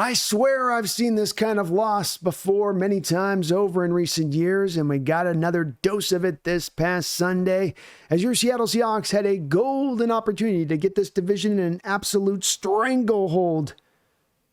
I swear I've seen this kind of loss before many times over in recent years, and we got another dose of it this past Sunday as your Seattle Seahawks had a golden opportunity to get this division in an absolute stranglehold,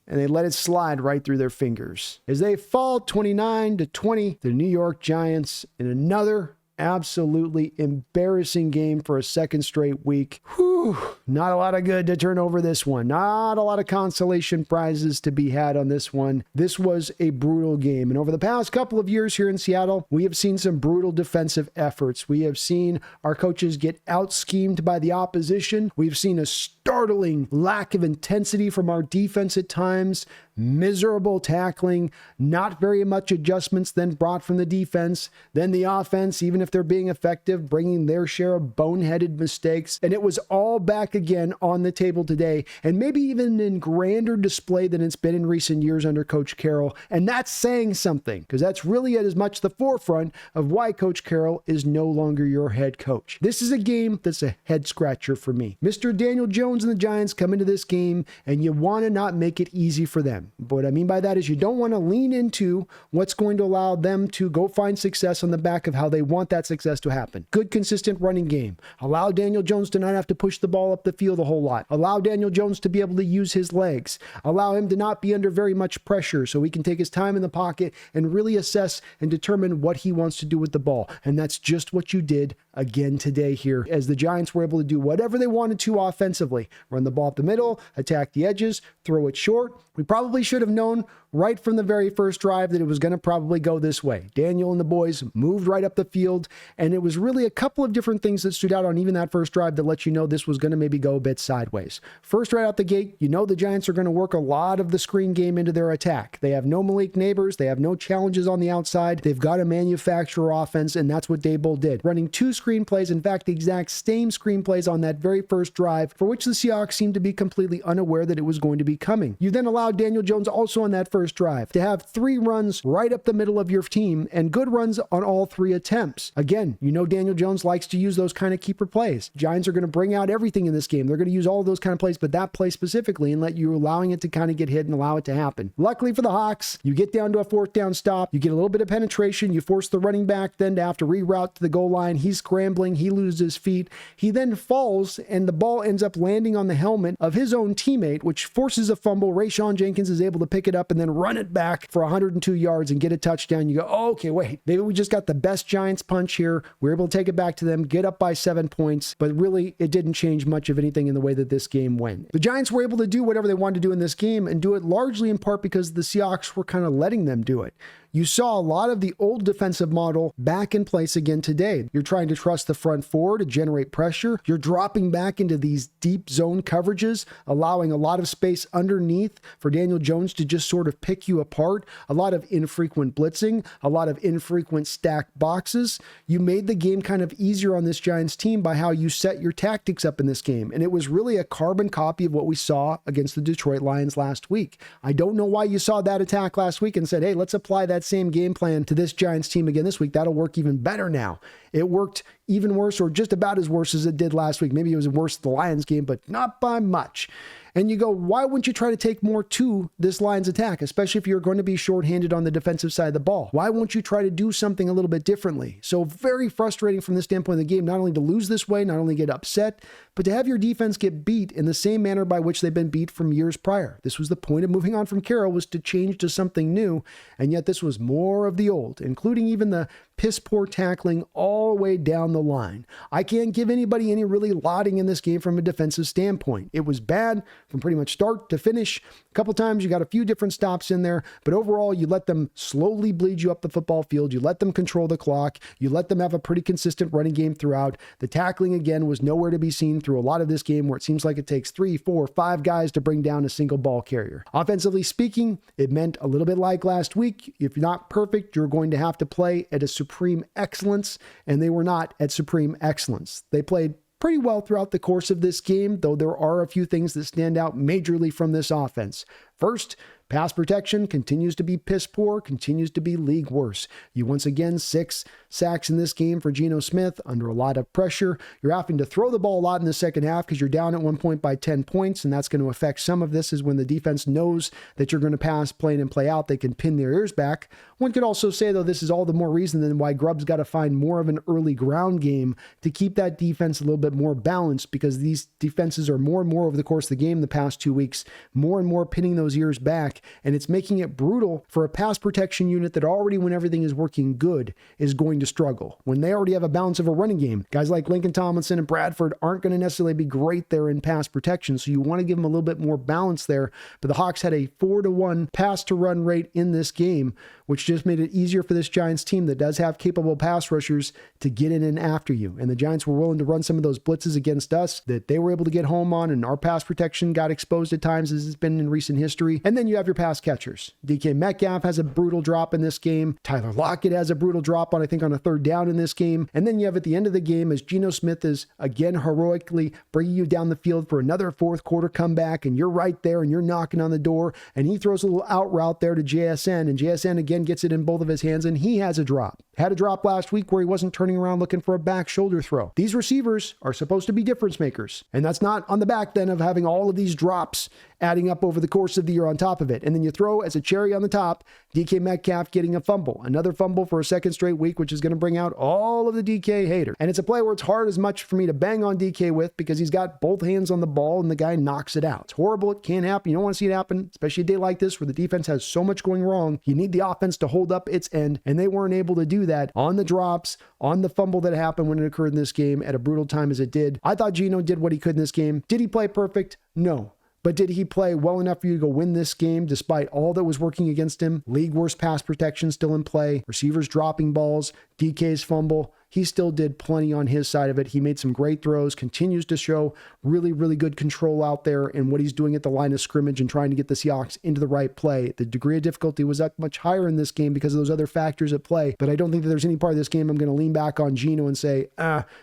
and they let it slide right through their fingers as they fall 29-20 to the New York Giants in another absolutely embarrassing game for a second straight week. Whew, not a lot of good to turn over this one. Not a lot of consolation prizes to be had on this one. This was a brutal game. And over the past couple of years here in Seattle, we have seen some brutal defensive efforts. We have seen our coaches get out-schemed by the opposition. We've seen a startling lack of intensity from our defense at times, miserable tackling, not very much adjustments then brought from the defense, then the offense, even if they're being effective, bringing their share of boneheaded mistakes. And it was all back again on the table today, and maybe even in grander display than it's been in recent years under Coach Carroll. And that's saying something, because that's really at as much the forefront of why Coach Carroll is no longer your head coach. This is a game that's a head scratcher for me. Mr. Daniel Jones and the Giants come into this game, and you want to not make it easy for them. But what I mean by that is you don't want to lean into what's going to allow them to go find success on the back of how they want that success to happen. Good, consistent running game. Allow Daniel Jones to not have to push the ball up the field a whole lot. Allow Daniel Jones to be able to use his legs. Allow him to not be under very much pressure so he can take his time in the pocket and really assess and determine what he wants to do with the ball. And that's just what you did again today here, as the Giants were able to do whatever they wanted to offensively. Run the ball up the middle, attack the edges, throw it short. We probably should have known right from the very first drive that it was going to probably go this way. Daniel and the boys moved right up the field, and it was really a couple of different things that stood out on even that first drive that let you know this was going to maybe go a bit sideways. First, right out the gate, you know the Giants are going to work a lot of the screen game into their attack. They have no Malik Neighbors. They have no challenges on the outside. They've got to manufacture offense, and that's what Daboll did. Running two screen plays, in fact, the exact same screen plays on that very first drive, for which the Seahawks seemed to be completely unaware that it was going to be coming. You then allowed Daniel Jones also on that first drive to have three runs right up the middle of your team and good runs on all three attempts. Again, you know Daniel Jones likes to use those kind of keeper plays. Giants are going to bring out everything in this game. They're going to use all of those kind of plays, but that play specifically, and let you allowing it to kind of get hit and allow it to happen. Luckily for the Hawks, you get down to a fourth down stop, you get a little bit of penetration, you force the running back then to have to reroute to the goal line. He's scrambling, he loses his feet, he then falls, and the ball ends up landing on the helmet of his own teammate, which forces a fumble. Rayshawn Jenkins is able to pick it up and then run it back for 102 yards and get a touchdown. You go, oh, okay, wait, maybe we just got the best Giants punch here. We're able to take it back to them, get up by 7 points, but really it didn't change much of anything in the way that this game went. The Giants were able to do whatever they wanted to do in this game, and do it largely in part because the Seahawks were kind of letting them do it. You saw a lot of the old defensive model back in place again today. You're trying to trust the front four to generate pressure. You're dropping back into these deep zone coverages, allowing a lot of space underneath for Daniel Jones to just sort of pick you apart. A lot of infrequent blitzing, a lot of infrequent stacked boxes. You made the game kind of easier on this Giants team by how you set your tactics up in this game. And it was really a carbon copy of what we saw against the Detroit Lions last week. I don't know why you saw that attack last week and said, hey, let's apply that same game plan to this Giants team again this week. That'll work even better now. It worked even worse, or just about as worse as it did last week. Maybe it was worse the Lions game, but not by much. And you go, why wouldn't you try to take more to this Lions attack, especially if you're going to be shorthanded on the defensive side of the ball? Why won't you try to do something a little bit differently? So very frustrating from the standpoint of the game, not only to lose this way, not only get upset, but to have your defense get beat in the same manner by which they've been beat from years prior. This was the point of moving on from Carroll, was to change to something new, and yet this was more of the old, including even the piss poor tackling all the way down the line. I can't give anybody any really lauding in this game from a defensive standpoint. It was bad from pretty much start to finish. A couple times you got a few different stops in there, but overall you let them slowly bleed you up the football field. You let them control the clock. You let them have a pretty consistent running game throughout. The tackling again was nowhere to be seen through a lot of this game, where it seems like it takes 3, 4, 5 guys to bring down a single ball carrier. Offensively speaking, it meant a little bit like last week. If you're not perfect, you're going to have to play at a supreme excellence, and they were not at supreme excellence. They played pretty well throughout the course of this game, though there are a few things that stand out majorly from this offense. First, Pass protection continues to be piss poor, continues to be league worse. You once again 6 sacks in this game for Geno Smith under a lot of pressure. You're having to throw the ball a lot in the second half because you're down at one point by 10 points, and that's going to affect some of this is when the defense knows that you're going to pass, play in and play out. They can pin their ears back. One could also say, though, this is all the more reason than why Grubb's got to find more of an early ground game to keep that defense a little bit more balanced, because these defenses are more and more over the course of the game the past 2 weeks, more and more pinning those ears back, and it's making it brutal for a pass protection unit that already, when everything is working good, is going to struggle. When they already have a balance of a running game, guys like Lincoln Tomlinson and Bradford aren't going to necessarily be great there in pass protection, so you want to give them a little bit more balance there. But the Hawks had a 4-to-1 pass to run rate in this game, which just made it easier for this Giants team that does have capable pass rushers to get in and after you. And the Giants were willing to run some of those blitzes against us that they were able to get home on, and our pass protection got exposed at times, as it's been in recent history. And then you have your pass catchers. DK Metcalf has a brutal drop in this game. Tyler Lockett has a brutal drop on, I think, on a 3rd down in this game. And then you have at the end of the game, as Geno Smith is again heroically bringing you down the field for another 4th quarter comeback, and you're right there and you're knocking on the door, and he throws a little out route there to JSN, and JSN again gets it in both of his hands, and he has a drop. Had a drop last week where he wasn't turning around looking for a back shoulder throw. These receivers are supposed to be difference makers, and that's not on the back then of having all of these drops adding up over the course of the year on top of it. And then you throw as a cherry on the top, DK Metcalf getting a fumble. Another fumble for a 2nd straight week, which is going to bring out all of the DK haters. And it's a play where it's hard as much for me to bang on DK with, because he's got both hands on the ball and the guy knocks it out. It's horrible. It can't happen. You don't want to see it happen, especially a day like this where the defense has so much going wrong. You need the offense to hold up its end, and they weren't able to do that on the drops, on the fumble that happened when it occurred in this game at a brutal time as it did. I thought Geno did what he could in this game. Did he play perfect? No. But did he play well enough for you to go win this game despite all that was working against him? League worst pass protection still in play, receivers dropping balls, DK's fumble. He still did plenty on his side of it. He made some great throws, continues to show really, really good control out there in what he's doing at the line of scrimmage and trying to get the Seahawks into the right play. The degree of difficulty was up much higher in this game because of those other factors at play, but I don't think that there's any part of this game I'm going to lean back on Geno and say,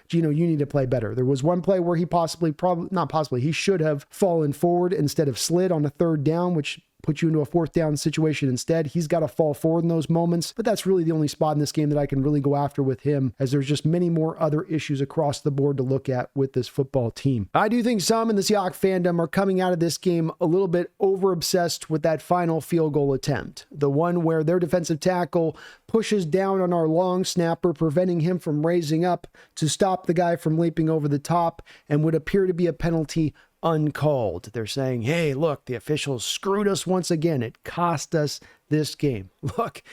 Geno, you need to play better. There was one play where he he should have fallen forward instead of slid on a 3rd down, which put you into a 4th down situation instead. He's got to fall forward in those moments, but that's really the only spot in this game that I can really go after with him, as there's just many more other issues across the board to look at with this football team. I do think some in the Seahawks fandom are coming out of this game a little bit over-obsessed with that final field goal attempt, the one where their defensive tackle pushes down on our long snapper, preventing him from raising up to stop the guy from leaping over the top, and would appear to be a penalty uncalled. They're saying, hey, look, the officials screwed us once again. It cost us this game. Look,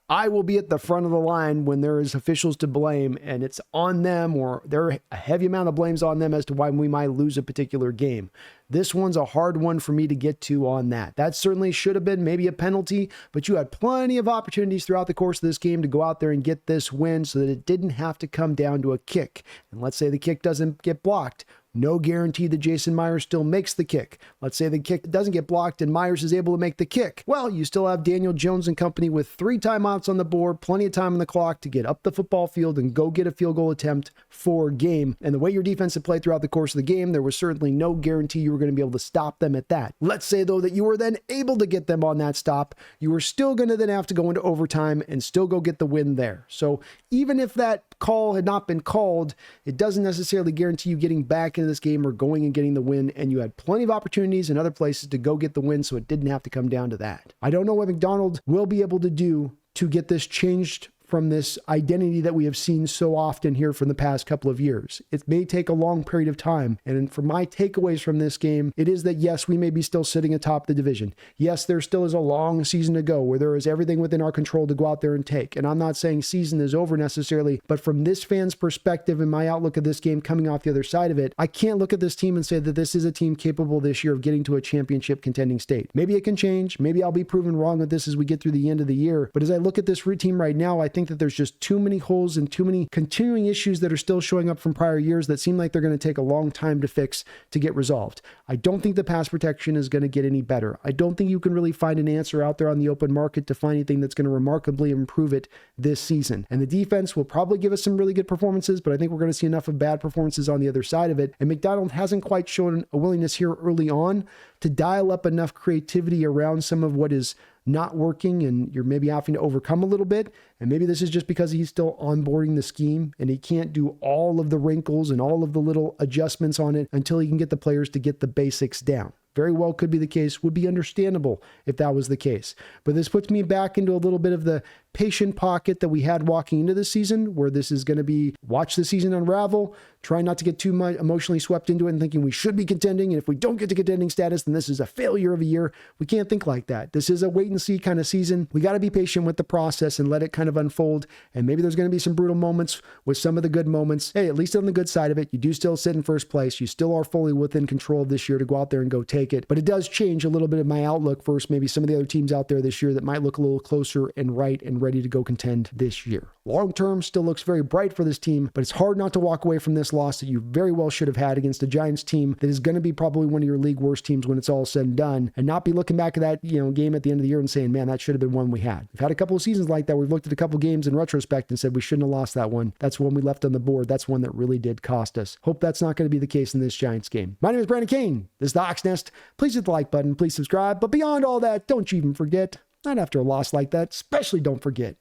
I will be at the front of the line when there is officials to blame, and it's on them, or there are a heavy amount of blames on them as to why we might lose a particular game. This one's a hard one for me to get to on that. That certainly should have been maybe a penalty, but you had plenty of opportunities throughout the course of this game to go out there and get this win so that it didn't have to come down to a kick. And let's say the kick doesn't get blocked. No guarantee that Jason Myers still makes the kick. Let's say the kick doesn't get blocked and Myers is able to make the kick. Well, you still have Daniel Jones and company with 3 timeouts on the board, plenty of time on the clock to get up the football field and go get a field goal attempt for game. And the way your defense had played throughout the course of the game, there was certainly no guarantee you were going to be able to stop them at that. Let's say, though, that you were then able to get them on that stop. You were still going to then have to go into overtime and still go get the win there. So even if that call had not been called, it doesn't necessarily guarantee you getting back into this game or going and getting the win, and you had plenty of opportunities in other places to go get the win, so it didn't have to come down to that. I don't know what McDonald will be able to do to get this changed from this identity that we have seen so often here from the past couple of years. It may take a long period of time. And for my takeaways from this game, it is that yes, we may be still sitting atop the division. Yes, there still is a long season to go where there is everything within our control to go out there and take. And I'm not saying season is over necessarily, but from this fan's perspective and my outlook of this game coming off the other side of it, I can't look at this team and say that this is a team capable this year of getting to a championship contending state. Maybe it can change. Maybe I'll be proven wrong with this as we get through the end of the year. But as I look at this team right now, I think that there's just too many holes and too many continuing issues that are still showing up from prior years that seem like they're going to take a long time to fix, to get resolved. I don't think the pass protection is going to get any better. I don't think you can really find an answer out there on the open market to find anything that's going to remarkably improve it this season. And the defense will probably give us some really good performances, but I think we're going to see enough of bad performances on the other side of it. And McDonald hasn't quite shown a willingness here early on to dial up enough creativity around some of what is not working, and you're maybe having to overcome a little bit. And maybe this is just because he's still onboarding the scheme and he can't do all of the wrinkles and all of the little adjustments on it until he can get the players to get the basics down. Very well could be the case, would be understandable if that was the case. But this puts me back into a little bit of the patient pocket that we had walking into the season, where this is going to be watch the season unravel, try not to get too much emotionally swept into it and thinking we should be contending. And if we don't get to contending status, then this is a failure of a year. We can't think like that. This is a wait and see kind of season. We got to be patient with the process and let it kind of unfold. And maybe there's going to be some brutal moments with some of the good moments. Hey, at least on the good side of it, you do still sit in first place. You still are fully within control this year to go out there and go take it. But it does change a little bit of my outlook versus maybe some of the other teams out there this year that might look a little closer and right and ready to go contend this year. Long term still looks very bright for this team, but it's hard not to walk away from this loss that you very well should have had against a Giants team that is going to be probably one of your league worst teams when it's all said and done, and not be looking back at that game at the end of the year and saying, man, that should have been one we had. We've had a couple of seasons like that. We've looked at a couple of games in retrospect and said we shouldn't have lost that one. That's one we left on the board. That's one that really did cost us. Hope that's not going to be the case in this Giants game. My name is Brandon Kane. This is the Hawks Nest. Please hit the like button. Please subscribe. But beyond all that, don't you even forget, not after a loss like that, especially don't forget,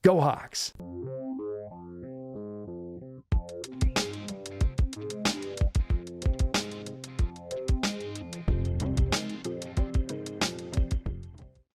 go Hawks.